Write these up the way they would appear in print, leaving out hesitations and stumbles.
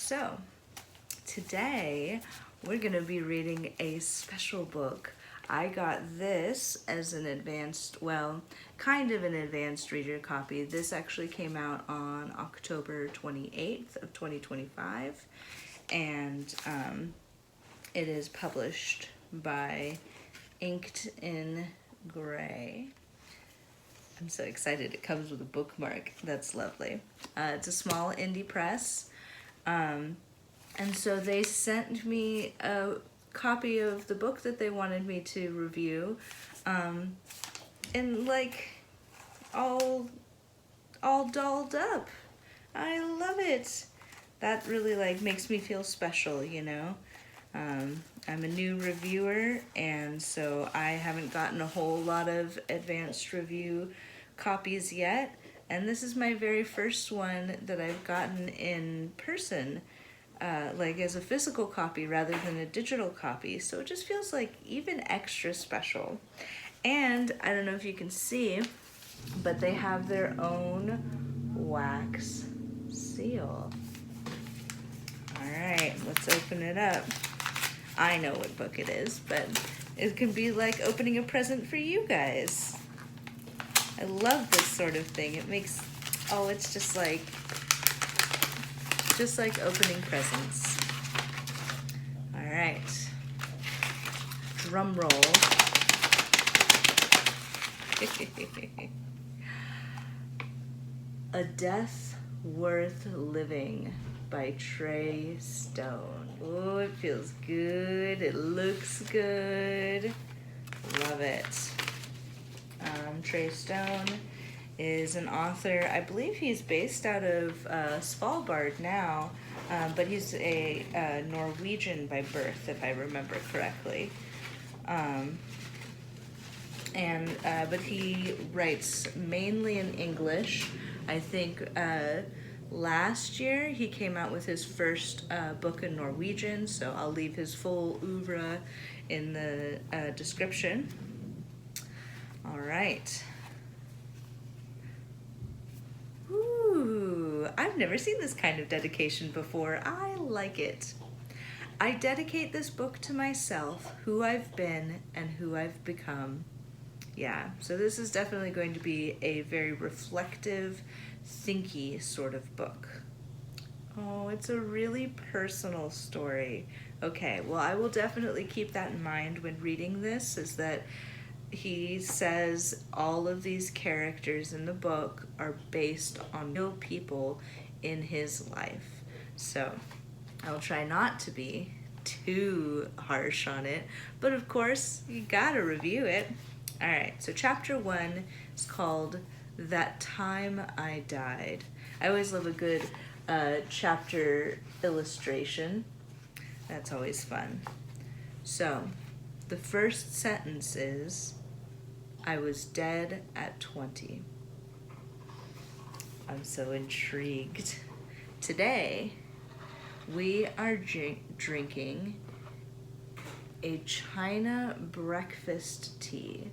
So today we're going to be reading a special book. I got this as an advanced, well, kind of an advanced reader copy. This actually came out on October 28th of 2025, and it is published by Inked in Gray. I'm so excited. It comes with a bookmark. That's lovely. It's a small indie press. And so they sent me a copy of the book that they wanted me to review, and like all dolled up. I love it. That really like makes me feel special, you know. I'm a new reviewer, and so I haven't gotten a whole lot of advanced review copies yet, and this is my very first one that I've gotten in person, like as a physical copy rather than a digital copy, so it just feels like even extra special. And I don't know if you can see, but they have their own wax seal. All right, let's open it up. I know what book it is, but it can be like opening a present for you guys. I love this sort of thing. It makes, oh, it's just like opening presents. All right, drum roll. A Death Worth Living by Trey Stone. Oh, it feels good. It looks good. Love it. Trey Stone is an author. I believe he's based out of Svalbard now, but he's a Norwegian by birth, if I remember correctly. But he writes mainly in English. I think last year he came out with his first book in Norwegian, so I'll leave his full oeuvre in the description. All right. Ooh, I've never seen this kind of dedication before. I like it. I dedicate this book to myself, who I've been and who I've become. Yeah, so this is definitely going to be a very reflective, thinky sort of book. Oh, it's a really personal story. Okay, well, I will definitely keep that in mind when reading this, is that he says all of these characters in the book are based on real people in his life. So I'll try not to be too harsh on it, but of course, you gotta review it. All right, so chapter 1 is called That Time I Died. I always love a good chapter illustration. That's always fun. So the first sentence is, I was dead at 20. I'm so intrigued. Today, we are drinking a China breakfast tea.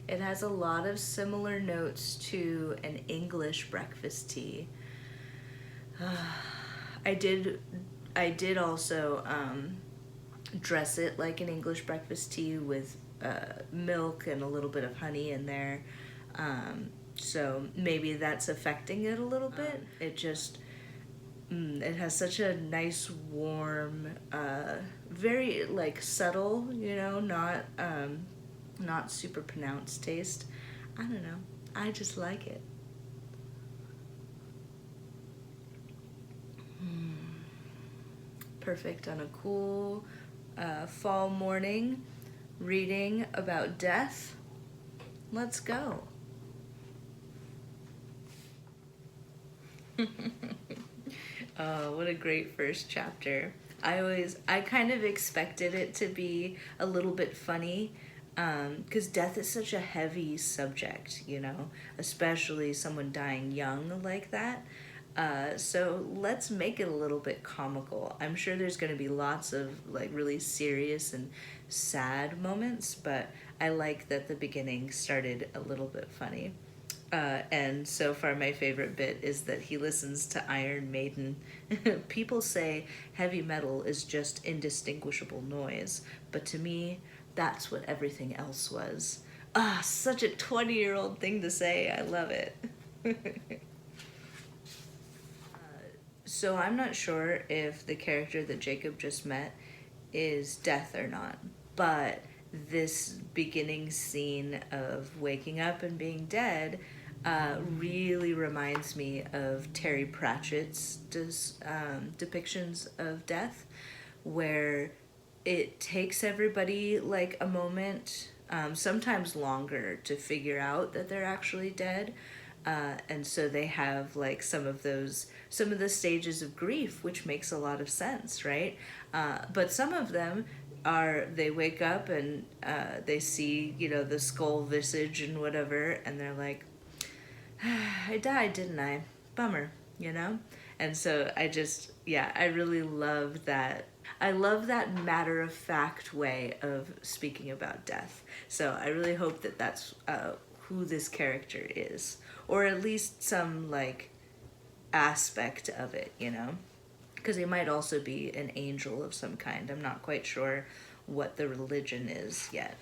It has a lot of similar notes to an English breakfast tea. I did also dress it like an English breakfast tea with milk and a little bit of honey in there. So maybe that's affecting it a little bit. It just, it has such a nice, warm, very like subtle, you know, not super pronounced taste. I don't know. I just like it. Perfect on a cool fall morning, reading about death. Let's go. Oh, what a great first chapter. I kind of expected it to be a little bit funny, because death is such a heavy subject, you know, especially someone dying young like that. So let's make it a little bit comical. I'm sure there's going to be lots of like really serious and sad moments, but I like that the beginning started a little bit funny. And so far, my favorite bit is that he listens to Iron Maiden. People say heavy metal is just indistinguishable noise, but to me, that's what everything else was. Ah, such a 20-year-old thing to say. I love it. So I'm not sure if the character that Jacob just met is Death or not, but this beginning scene of waking up and being dead really reminds me of Terry Pratchett's depictions of death, where it takes everybody like a moment, sometimes longer, to figure out that they're actually dead. And so they have like some of the stages of grief, which makes a lot of sense, right? But some of them they wake up and they see, the skull visage and whatever, and they're like, I died, didn't I? Bummer, you know? And so yeah, I really love that. I love that matter of fact way of speaking about death. So I really hope that that's who this character is, or at least some like aspect of it, Because he might also be an angel of some kind. I'm not quite sure what the religion is yet.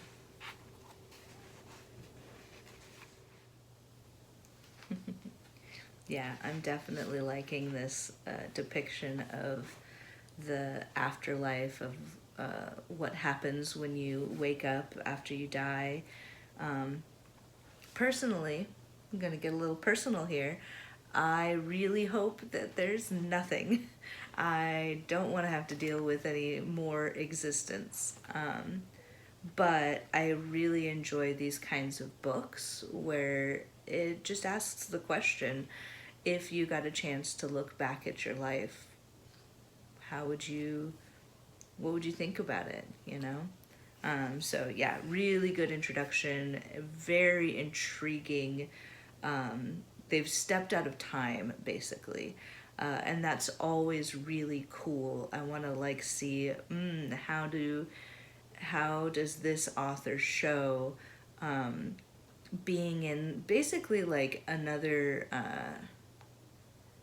Yeah, I'm definitely liking this depiction of the afterlife, of what happens when you wake up after you die. Um, Personally, I'm going to get a little personal here. I really hope that there's nothing. I don't want to have to deal with any more existence. But I really enjoy these kinds of books where it just asks the question, if you got a chance to look back at your life, how would you, what would you think about it? So yeah, really good introduction, very intriguing. They've stepped out of time, basically. And that's always really cool. I want to like see, how does this author show being in basically like another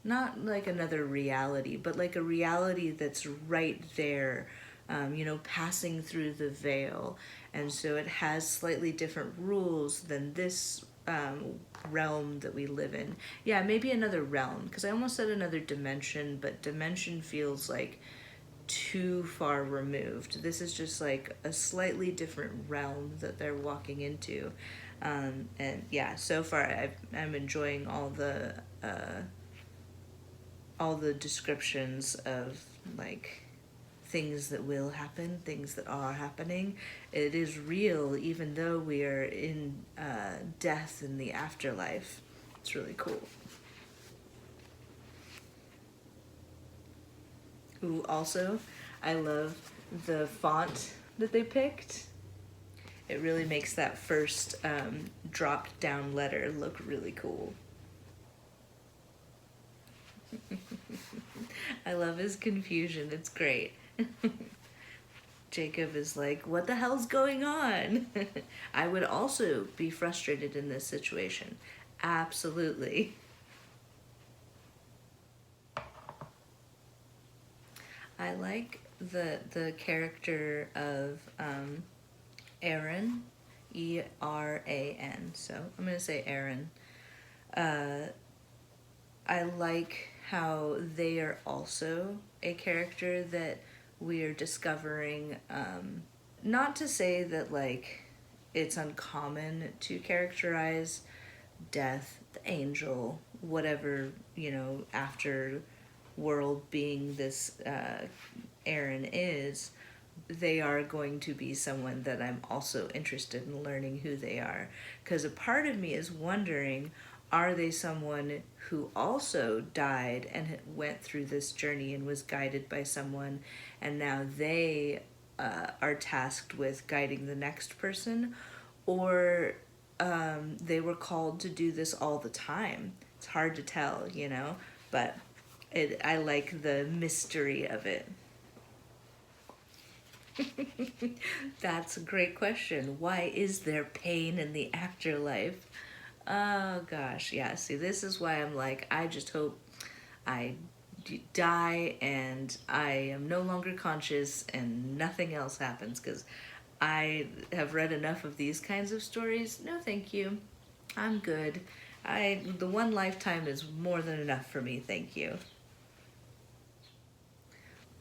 not like another reality, but like a reality that's right there, passing through the veil. And so it has slightly different rules than this realm that we live in. Yeah, maybe another realm, because I almost said another dimension, but dimension feels like too far removed. This is just like a slightly different realm that they're walking into. And yeah, so far I'm enjoying all the descriptions of like things that will happen, things that are happening. It is real, even though we are in death in the afterlife. It's really cool. Ooh, also, I love the font that they picked. It really makes that first dropped down letter look really cool. I love his confusion. It's great. Jacob is like, what the hell's going on? I would also be frustrated in this situation. Absolutely. I like the character of Aaron, Eran. So I'm gonna say Aaron. I like how they are also a character that we are discovering. Not to say that like it's uncommon to characterize death, the angel, whatever, after world being this Aaron is, they are going to be someone that I'm also interested in learning who they are. Because a part of me is wondering, are they someone who also died and went through this journey and was guided by someone, and now they are tasked with guiding the next person? Or they were called to do this all the time? It's hard to tell, but I like the mystery of it. That's a great question. Why is there pain in the afterlife? Oh gosh, yeah. See, this is why I'm like, I just hope I die and I am no longer conscious and nothing else happens, because I have read enough of these kinds of stories. No, thank you. I'm good. The one lifetime is more than enough for me, thank you.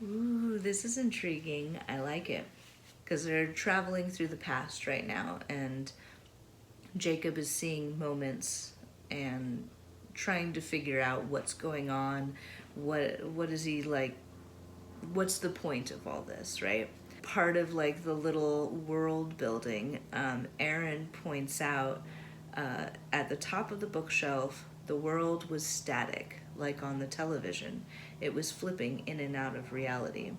Ooh, this is intriguing. I like it. Because they're traveling through the past right now, and Jacob is seeing moments and trying to figure out what's going on. What is he like? What's the point of all this, right? Part of like the little world building, Aaron points out at the top of the bookshelf, the world was static, like on the television. It was flipping in and out of reality.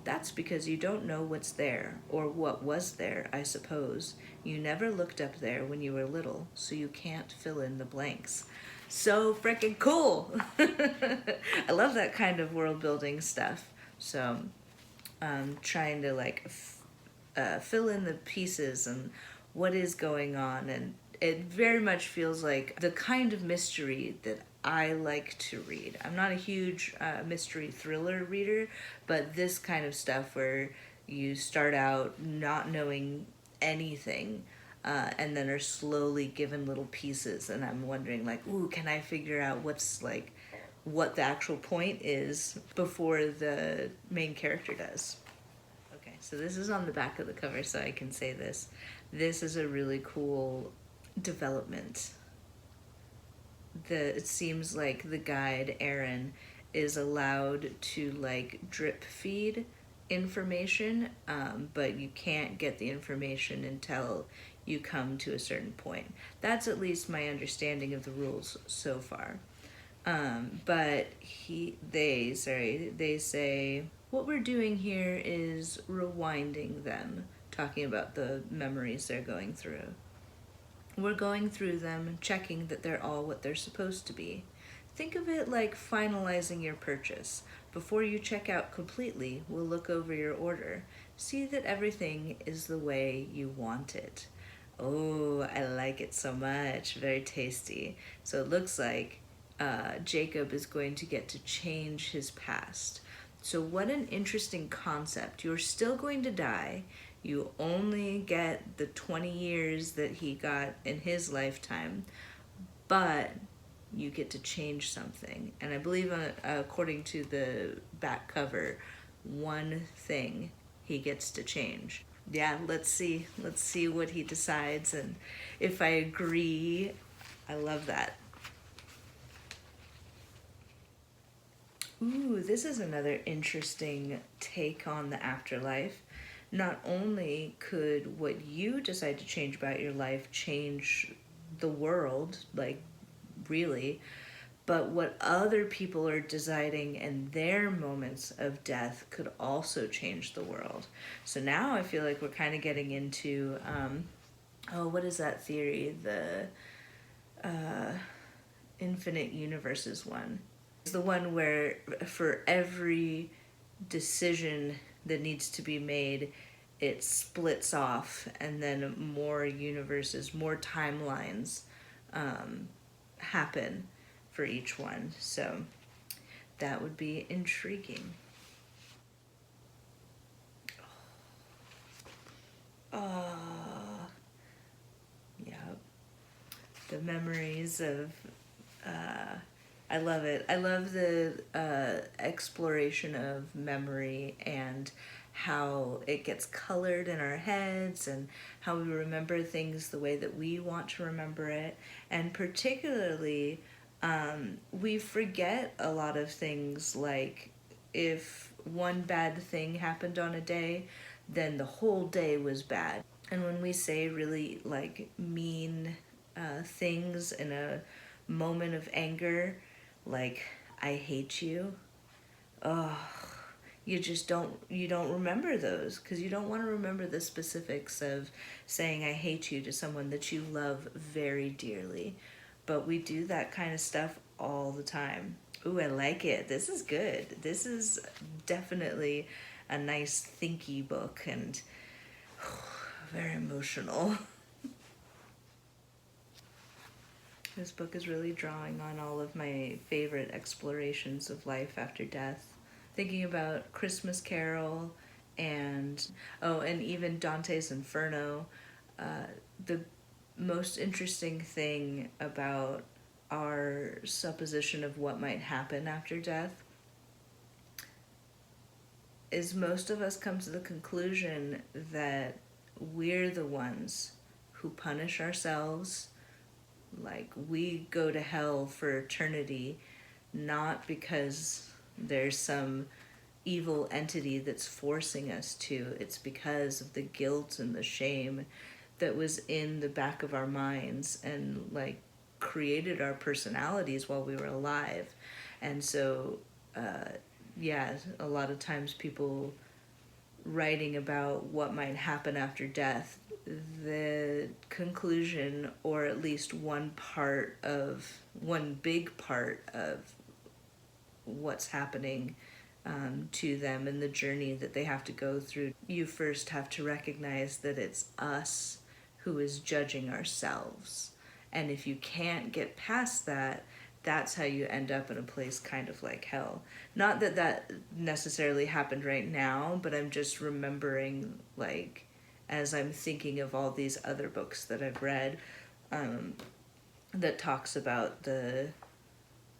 That's because you don't know what's there, or what was there, I suppose. You never looked up there when you were little, so you can't fill in the blanks. So freaking cool! I love that kind of world building stuff. So, trying to like fill in the pieces and what is going on, and it very much feels like the kind of mystery that I like to read. I'm not a huge mystery thriller reader, but this kind of stuff where you start out not knowing anything, and then are slowly given little pieces, and I'm wondering like, ooh, can I figure out what the actual point is before the main character does. Okay, so this is on the back of the cover, so I can say this. This is a really cool development. It seems like the guide, Aaron, is allowed to like drip feed information, but you can't get the information until you come to a certain point. That's at least my understanding of the rules so far. But they say, what we're doing here is rewinding them, talking about the memories they're going through. We're going through them, checking that they're all what they're supposed to be. Think of it like finalizing your purchase. Before you check out completely, we'll look over your order. See that everything is the way you want it. Oh, I like it so much. Very tasty. So it looks like Jacob is going to get to change his past. So, what an interesting concept. You're still going to die. You only get the 20 years that he got in his lifetime, but you get to change something. And I believe, according to the back cover, one thing he gets to change. Yeah, let's see. Let's see what he decides. And if I agree, I love that. Ooh, this is another interesting take on the afterlife. Not only could what you decide to change about your life change the world, like really, but what other people are deciding in their moments of death could also change the world. So now I feel like we're kind of getting into, what is that theory? The infinite universes one. It's the one where for every decision that needs to be made, it splits off, and then more universes, more timelines happen for each one. So that would be intriguing. Yeah. The memories of I love it. I love the exploration of memory and how it gets colored in our heads, and how we remember things the way that we want to remember it. And particularly, we forget a lot of things, like if one bad thing happened on a day, then the whole day was bad. And when we say really like mean things in a moment of anger, like I hate you, oh, you don't remember those, because you don't want to remember the specifics of saying I hate you to someone that you love very dearly. But we do that kind of stuff all the time. Ooh, I like it. This is good. This is definitely a nice thinky book, and very emotional. This book is really drawing on all of my favorite explorations of life after death. Thinking about Christmas Carol and, oh, and even Dante's Inferno. The most interesting thing about our supposition of what might happen after death is most of us come to the conclusion that we're the ones who punish ourselves. Like, we go to hell for eternity, not because there's some evil entity that's forcing us to. It's because of the guilt and the shame that was in the back of our minds and, like, created our personalities while we were alive. And so, yeah, a lot of times people writing about what might happen after death, the conclusion, or at least one big part of what's happening to them and the journey that they have to go through, you first have to recognize that it's us who is judging ourselves. And if you can't get past that, that's how you end up in a place kind of like hell. Not that that necessarily happened right now, but I'm just remembering, like, as I'm thinking of all these other books that I've read, that talks about the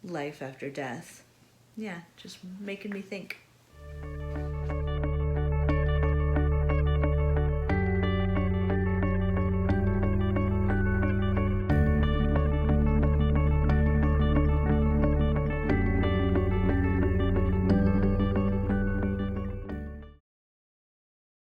life after death. Yeah, just making me think.